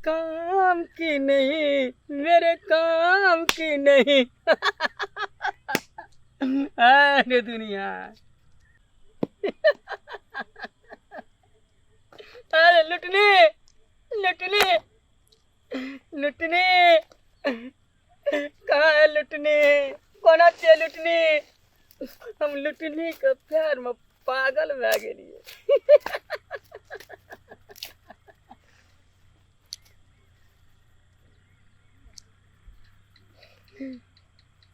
काम की नहीं, मेरे काम की नहीं। अरे दुनिया, अरे लुटनी, लुटनी, लुटनी, कहाँ है लुटनी? कौन अच्छे लुटनी? हम लुटनी के प्यार में पागल भए गेलिए।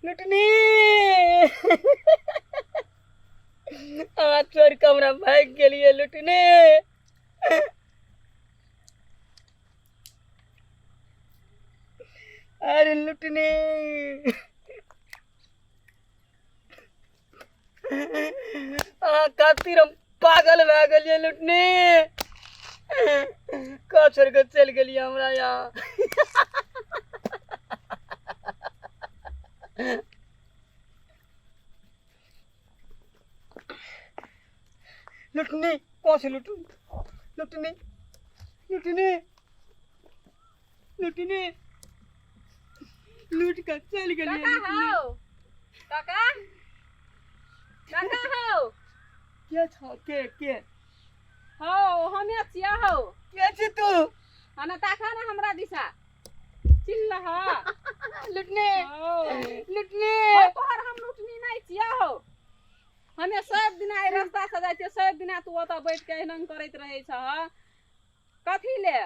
लुटनी, चोर कमरा भाग गेलिए लुटनी। अरे लुटनी, खातिर हम पागल भए गेलिए लुटनी। का छोड़ के चल गेलिए हमरा यहाँ। लुटनी, कौन सी लुटनी? लुटनी, लुटनी, लुटनी, लूट कर चल गेलिए लुटनी। काका काका हो के छ के हो हमे छिया हो के छ तू? अना ताका ना हमरा दिशा चिल्ला हा लुटनी, लुटनी, तोहर हम लुटनी नहीं छिया हो। हमे सब दिन आई रास्ता से जाय छै, सब दिन तू ओता बैठ के एहन करैत रहै छ। कथी ले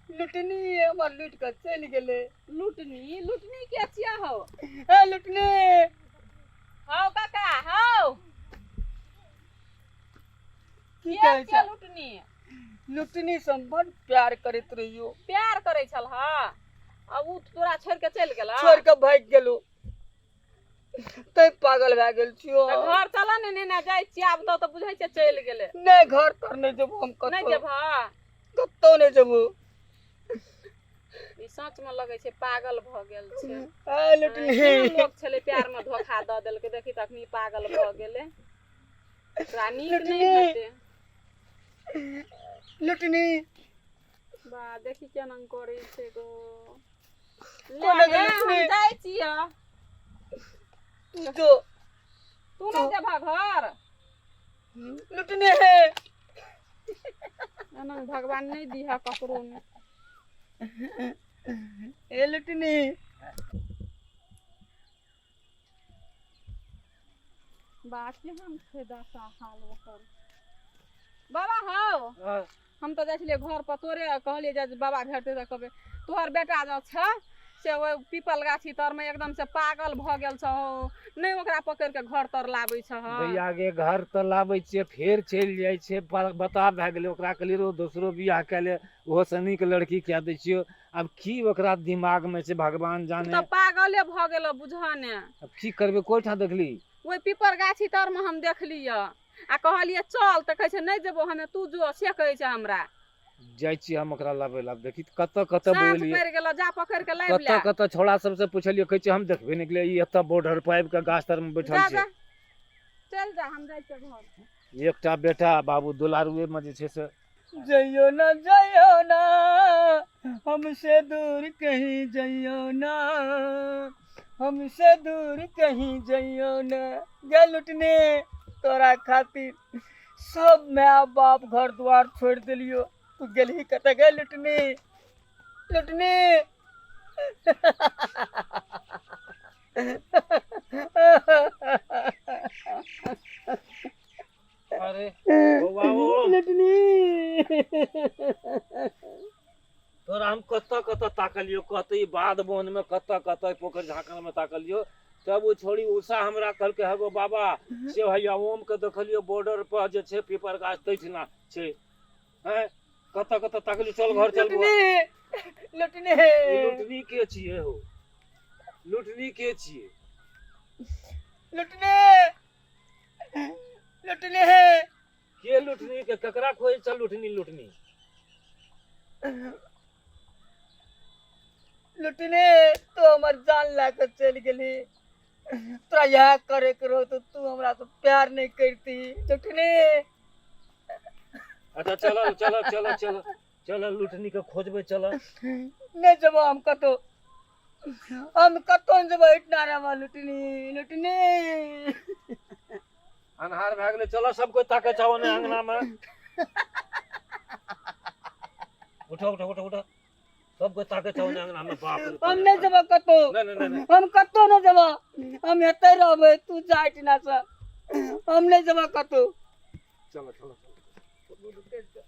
लुटनी हमर लूट कर चल गेले। लुटनी लुटनी के छिया हो? ए लुटनी, हो काका हो की के कहै छिया छ? लुटनी? लुटनी से हम बड़ प्यार करैत रहियो। प्यार करै छल हा, अब उ तोरा छोड़ के चल गेला। छोड़ के भाग गेलो, तै पागल भए गेल छियो। त घर चला ने नेना जाय छी, आब तो बुझाइ छै चल गेले। नहीं घर तर नहीं जेबो हम कतो। नहीं जेबा? कतो नहीं जेबो। ई सच में लगे छै पागल भ गेल छै। ए लुटनी, केहन लोग छले प्यार में धोखा द देलकै, देखी तखनी पागल भ गेले। तोरा नीक लुटनी, नहीं हेते। लुटनी, बा देखी केना करै छै गो। कोन ले लगे हम लुटनी? जाय छियै। तो तू नहीं जेबा घर? लुटनी है। एना भगवान नहीं दिहा ककरो ने। ए लुटनी, बाकी हम छै दशा हाल ओकर। बाबा हो हम तो जाय घर पर, तोरे कहलिए जे बाबा भेटते त कहबे तोहर बेटा जो छ से वो पीपल गाछी तर में एकदम से पागल भ गेल छ हो, नहीं ओकरा पकड़ के घर तर लाबै छ हो। भैया गे घर तो लाबै छियै, फेर चलि जाइ छै, बता भए गेलै ओकरा कहलियै रो दोसरो बियाह कए ले, ओहो सनी के लड़की कए दै छियै। अब की ओकरा दिमाग में छै भगवान जाने। तो पागले भ गेल बुझा ने। अब की करबे, कोई ठाम देखली? ओइ पीपर गाछी तर में हम देखलिए आ कहलिए चल त कहै छै नहीं जेबो हमे, तू जो से कहै छै हमरा। जाइ छी हम ओकरा लाबै ला, देखी कतऽ कतऽ साँझ बोलिए, पड़ि गेल, जा पकड़ के लाइब ले। कतऽ कतऽ छौड़ा सबसे पूछलिए, कहै छै हम देखबे नहीं केलिए, ई एतऽ बॉर्डर पर आबि के गाछ तर में बैठल जा छै। जा चल जा, हम जाइ छियै घर। एकटा बेटा बाबू दुलारुए में जे छै से जइयो ना हमसे दूर कहीं जइयो ना, हमसे दूर कहीं जइयो ना। गे लुटनी, तोरा खातिर सब माय बाप घर द्वार छोड़ दिलियो, तू गेलही कतऽ गे लुटनी? लुटनी, अरे बौआ ओ लुटनी, तोरा हम कतऽ कतऽ ताकलियो, कतई बाध बोन में कतऽ कतऽ पोखर झाँकल में ताकलियो, तब वो छोड़ी उषा हमरा कहलकै हगो बाबा से भैया ओम के देखलियो बॉर्डर पर जे छै पीपर गाछ तैठना छै। हैं कतऽ कतऽ ताकलियो, चल घर चल बौआ। लुटनी, ई लुटनी के छिए हो? लुटनी के छिए? लुटनी, लुटनी है। के लुटनी के ककरा खोज चल लुटनी? लुटनी लुटनी तो हमर जान लाके चल गेली। तोरा यह करे के रहो तो तू हमरा से प्यार नहीं करती। लुटनी, अच्छा चलो चलो चलो चलो चल लुटनी के खोजबे चल। नहीं जब हम कतो जब इतना रवा लुटनी लुटनी अन्हार भए गेलै चल सब कोई ताके चाहो ने अंगना में। उठो उठो उठो उठो सब कोई ताके चाहो ने अंगना में। बाप रे हम नहीं जब कतो नहीं हम कतो न जब हम एते रहबे तू जाइत ना से हम नहीं जब कतो। चलो चलो चलो।